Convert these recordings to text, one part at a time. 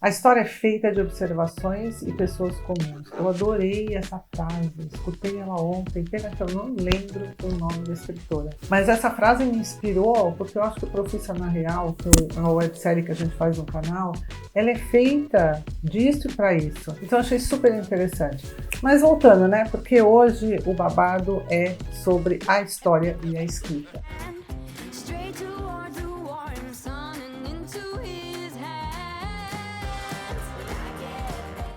A história é feita de observações e pessoas comuns. Eu adorei essa frase, escutei ela ontem, pena que eu não lembro o nome da escritora. Mas essa frase me inspirou porque eu acho que o Profissional Real, que é uma websérie que a gente faz no canal, ela é feita disso e para isso. Então eu achei super interessante. Mas voltando, né? Porque hoje o babado é sobre a história e a escrita.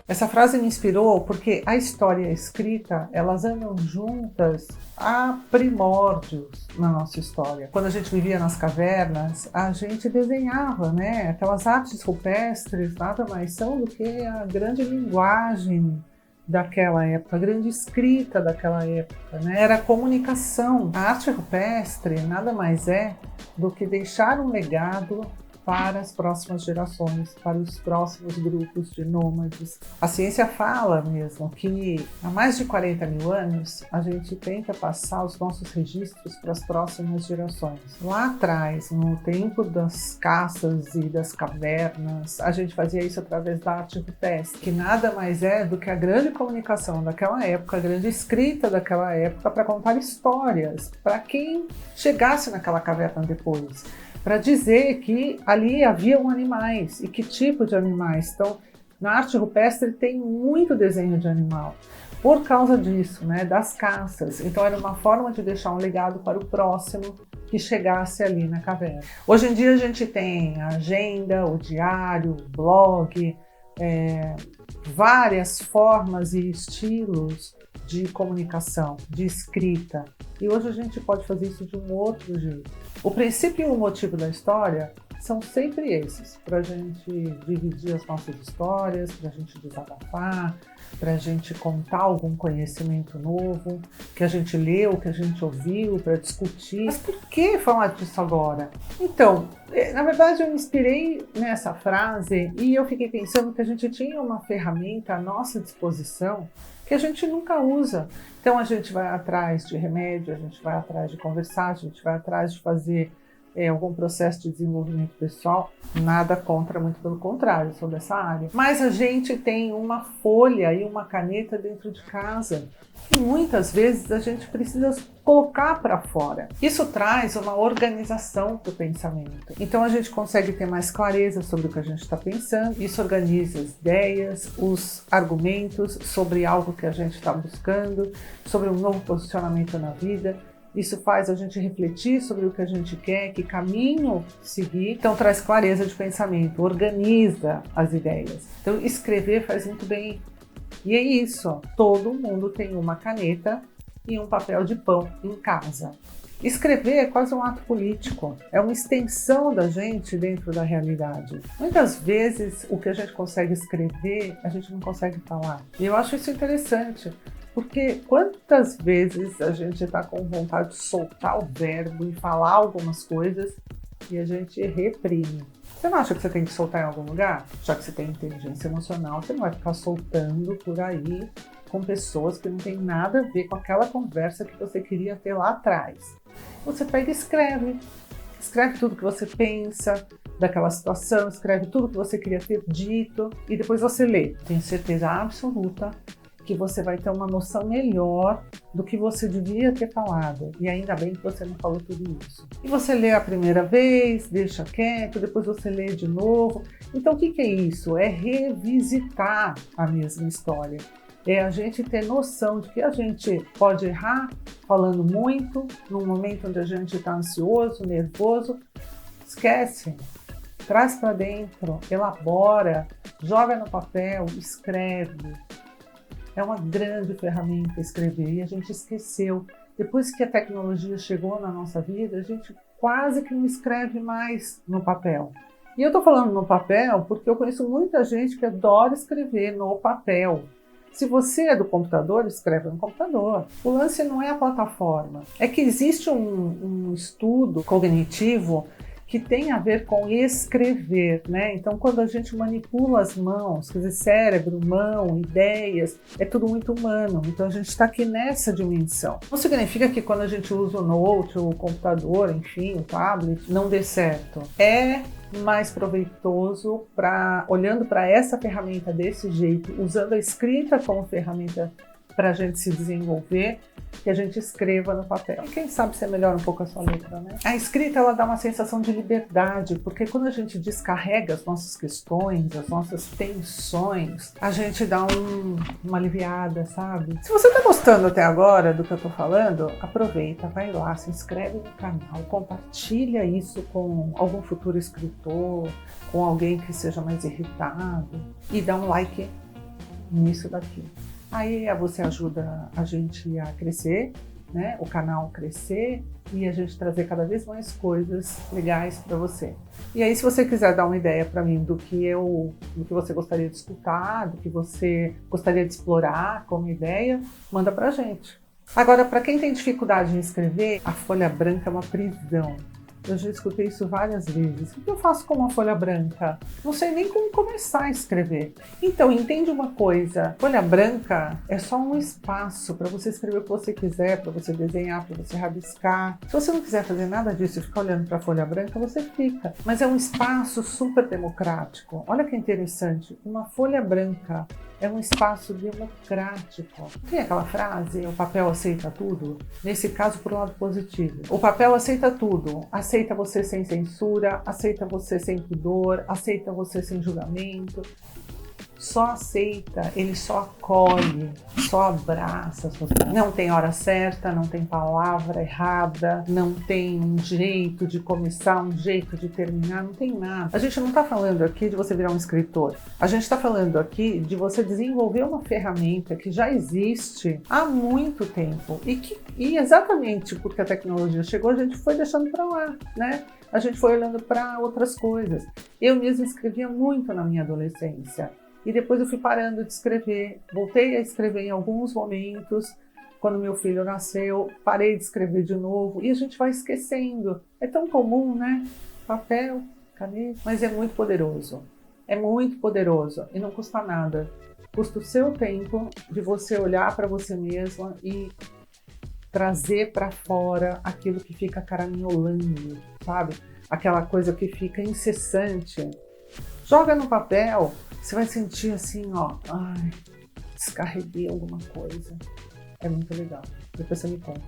Essa frase me inspirou porque a história e a escrita, elas andam juntas há primórdios na nossa história. Quando a gente vivia nas cavernas, a gente desenhava, né? Aquelas artes rupestres nada mais são do que a grande linguagem daquela época, a grande escrita daquela época, né? Era a comunicação. A arte rupestre nada mais é do que deixar um legado para as próximas gerações, para os próximos grupos de nômades. A ciência fala mesmo que há mais de 40 mil anos a gente tenta passar os nossos registros para as próximas gerações. Lá atrás, no tempo das caças e das cavernas, a gente fazia isso através da arte rupestre, que nada mais é do que a grande comunicação daquela época, a grande escrita daquela época para contar histórias para quem chegasse naquela caverna depois, para dizer que ali haviam animais e que tipo de animais. Então, na arte rupestre tem muito desenho de animal, por causa disso, né, das caças. Então, era uma forma de deixar um legado para o próximo que chegasse ali na caverna. Hoje em dia a gente tem a agenda, o diário, o blog, várias formas e estilos de comunicação, de escrita. E hoje a gente pode fazer isso de um outro jeito. O princípio e o motivo da história são sempre esses, para a gente dividir as nossas histórias, para a gente desabafar, para a gente contar algum conhecimento novo, que a gente leu, que a gente ouviu, para discutir. Mas por que falar disso agora? Então, na verdade eu me inspirei nessa frase e eu fiquei pensando que a gente tinha uma ferramenta à nossa disposição que a gente nunca usa. Então a gente vai atrás de remédio, a gente vai atrás de conversar, a gente vai atrás de fazer algum processo de desenvolvimento pessoal. Nada contra, muito pelo contrário, eu sou dessa área. Mas a gente tem uma folha e uma caneta dentro de casa e muitas vezes a gente precisa colocar para fora. Isso traz uma organização para o pensamento. Então a gente consegue ter mais clareza sobre o que a gente está pensando. Isso organiza as ideias, os argumentos sobre algo que a gente está buscando, sobre um novo posicionamento na vida. Isso faz a gente refletir sobre o que a gente quer, que caminho seguir. Então traz clareza de pensamento, organiza as ideias. Então escrever faz muito bem. E é isso, todo mundo tem uma caneta e um papel de pão em casa. Escrever é quase um ato político, é uma extensão da gente dentro da realidade. Muitas vezes o que a gente consegue escrever, a gente não consegue falar. E eu acho isso interessante. Porque quantas vezes a gente está com vontade de soltar o verbo e falar algumas coisas e a gente reprime. Você não acha que você tem que soltar em algum lugar? Já que você tem inteligência emocional, você não vai ficar soltando por aí com pessoas que não tem nada a ver com aquela conversa que você queria ter lá atrás. Você pega e escreve. Escreve tudo que você pensa daquela situação, escreve tudo que você queria ter dito e depois você lê. Tenho certeza absoluta que você vai ter uma noção melhor do que você devia ter falado. E ainda bem que você não falou tudo isso. E você lê a primeira vez, deixa quieto, depois você lê de novo. Então o que é isso? É revisitar a mesma história. É a gente ter noção de que a gente pode errar falando muito, num momento onde a gente está ansioso, nervoso. Esquece. Traz para dentro, elabora, joga no papel, escreve. É uma grande ferramenta escrever e a gente esqueceu. Depois que a tecnologia chegou na nossa vida, a gente quase que não escreve mais no papel. E eu estou falando no papel porque eu conheço muita gente que adora escrever no papel. Se você é do computador, escreve no computador. O lance não é a plataforma. É que existe um estudo cognitivo que tem a ver com escrever, né? Então, quando a gente manipula as mãos, quer dizer, cérebro, mão, ideias, é tudo muito humano. Então, a gente está aqui nessa dimensão. Não significa que quando a gente usa o note, o computador, enfim, o tablet, não dê certo. É mais proveitoso olhando para essa ferramenta desse jeito, usando a escrita como ferramenta para a gente se desenvolver, que a gente escreva no papel. E quem sabe você melhora um pouco a sua letra, né? A escrita, ela dá uma sensação de liberdade, porque quando a gente descarrega as nossas questões, as nossas tensões, a gente dá uma aliviada, sabe? Se você tá gostando até agora do que eu tô falando, aproveita, vai lá, se inscreve no canal, compartilha isso com algum futuro escritor, com alguém que seja mais irritado e dá um like nisso daqui. Aí você ajuda a gente a crescer, né? O canal crescer e a gente trazer cada vez mais coisas legais para você. E aí, se você quiser dar uma ideia para mim do que você gostaria de escutar, do que você gostaria de explorar como ideia, manda pra gente. Agora, para quem tem dificuldade em escrever, a folha branca é uma prisão. Eu já escutei isso várias vezes. O que eu faço com uma folha branca? Não sei nem como começar a escrever. Então, entende uma coisa. Folha branca é só um espaço para você escrever o que você quiser, para você desenhar, para você rabiscar. Se você não quiser fazer nada disso e ficar olhando para a folha branca, você fica. Mas é um espaço super democrático. Olha que interessante. Uma folha branca é um espaço democrático. Tem aquela frase, o papel aceita tudo? Nesse caso, por um lado positivo. O papel aceita tudo. Aceita você sem censura, aceita você sem pudor, aceita você sem julgamento. Só aceita, ele só acolhe, só abraça. Não tem hora certa, não tem palavra errada, não tem um jeito de começar, um jeito de terminar, não tem nada. A gente não está falando aqui de você virar um escritor. A gente está falando aqui de você desenvolver uma ferramenta que já existe há muito tempo e exatamente porque a tecnologia chegou, a gente foi deixando para lá, né? A gente foi olhando para outras coisas. Eu mesma escrevia muito na minha adolescência. E depois eu fui parando de escrever, voltei a escrever em alguns momentos, quando meu filho nasceu, parei de escrever de novo, e a gente vai esquecendo. É tão comum, né? Papel, caneta, mas é muito poderoso. É muito poderoso e não custa nada. Custa o seu tempo de você olhar para você mesma e trazer para fora aquilo que fica caraminholando, sabe? Aquela coisa que fica incessante. Joga no papel, você vai sentir assim, ó, ai, descarreguei alguma coisa. É muito legal. Depois você me conta.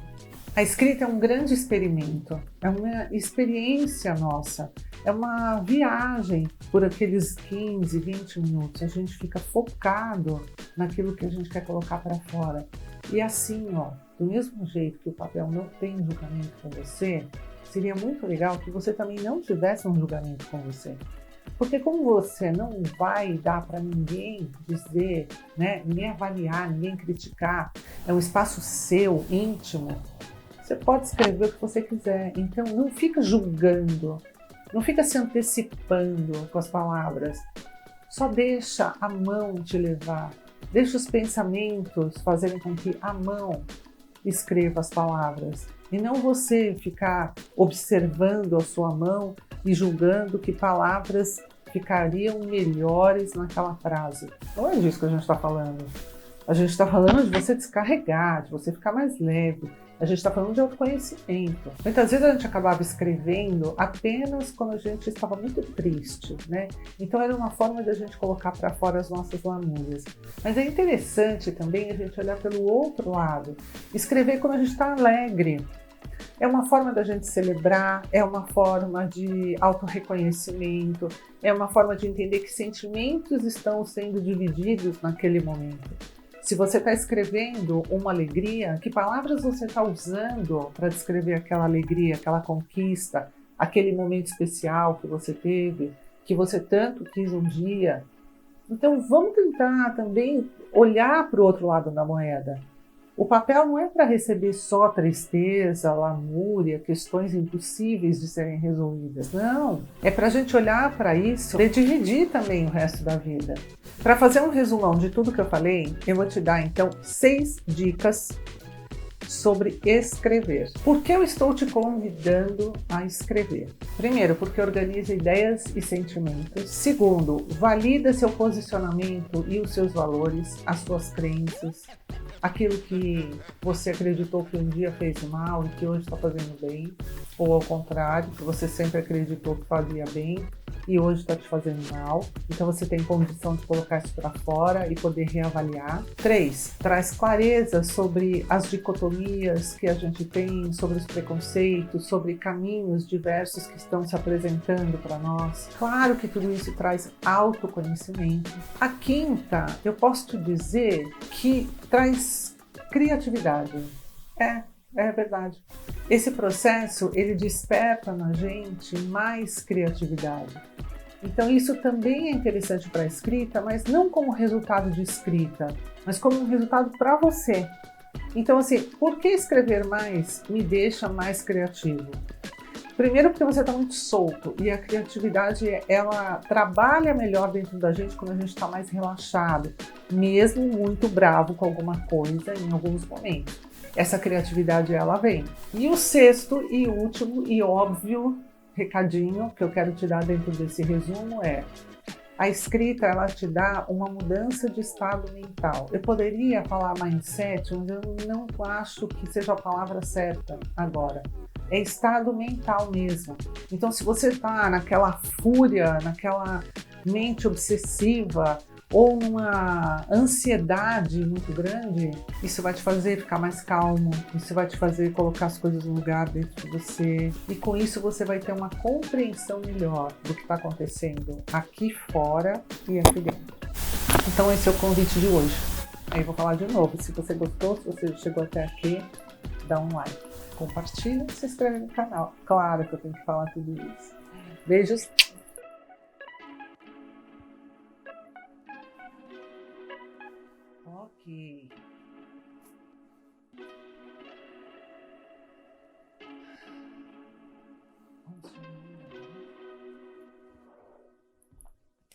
A escrita é um grande experimento, é uma experiência nossa, é uma viagem por aqueles 15, 20 minutos. A gente fica focado naquilo que a gente quer colocar para fora. E assim, ó, do mesmo jeito que o papel não tem julgamento com você, seria muito legal que você também não tivesse um julgamento com você. Porque como você não vai dar para ninguém dizer, né, ninguém avaliar, ninguém criticar, é um espaço seu, íntimo, você pode escrever o que você quiser. Então não fica julgando, não fica se antecipando com as palavras. Só deixa a mão te levar, deixa os pensamentos fazerem com que a mão escreva as palavras. E não você ficar observando a sua mão e julgando que palavras ficariam melhores naquela frase. Não é disso que a gente está falando. A gente está falando de você descarregar, de você ficar mais leve. A gente está falando de autoconhecimento. Muitas vezes a gente acabava escrevendo apenas quando a gente estava muito triste, né? Então era uma forma de a gente colocar para fora as nossas lamúrias. Mas é interessante também a gente olhar pelo outro lado. Escrever quando a gente está alegre. É uma forma da gente celebrar, é uma forma de autorreconhecimento, é uma forma de entender que sentimentos estão sendo divididos naquele momento. Se você está escrevendo uma alegria, que palavras você está usando para descrever aquela alegria, aquela conquista, aquele momento especial que você teve, que você tanto quis um dia? Então vamos tentar também olhar para o outro lado da moeda. O papel não é para receber só tristeza, lamúria, questões impossíveis de serem resolvidas. Não, é para a gente olhar para isso e dividir também o resto da vida. Para fazer um resumão de tudo que eu falei, eu vou te dar então 6 dicas sobre escrever. Por que eu estou te convidando a escrever? Primeiro, porque organiza ideias e sentimentos. Segundo, valida seu posicionamento e os seus valores, as suas crenças, aquilo que você acreditou que um dia fez mal e que hoje está fazendo bem, ou ao contrário, que você sempre acreditou que fazia bem e hoje está te fazendo mal. Então você tem condição de colocar isso para fora e poder reavaliar. 3, traz clareza sobre as dicotomias que a gente tem, sobre os preconceitos, sobre caminhos diversos que estão se apresentando para nós. Claro que tudo isso traz autoconhecimento. A 5ª, eu posso te dizer que traz criatividade. É verdade. Esse processo, ele desperta na gente mais criatividade. Então isso também é interessante para a escrita, mas não como resultado de escrita, mas como um resultado para você. Então assim, por que escrever mais me deixa mais criativo? Primeiro porque você está muito solto e a criatividade, ela trabalha melhor dentro da gente quando a gente está mais relaxado, mesmo muito bravo com alguma coisa em alguns momentos. Essa criatividade, ela vem. E o 6º e último e óbvio recadinho que eu quero te dar dentro desse resumo é: a escrita, ela te dá uma mudança de estado mental. Eu poderia falar mindset, mas eu não acho que seja a palavra certa agora. É estado mental mesmo. Então, se você está naquela fúria, naquela mente obsessiva ou numa ansiedade muito grande, isso vai te fazer ficar mais calmo, isso vai te fazer colocar as coisas no lugar dentro de você, e com isso você vai ter uma compreensão melhor do que está acontecendo aqui fora e aqui dentro. Então esse é o convite de hoje. Aí eu vou falar de novo, se você gostou, se você chegou até aqui, dá um like, compartilha e se inscreve no canal. Claro que eu tenho que falar tudo isso. Beijos! Ok.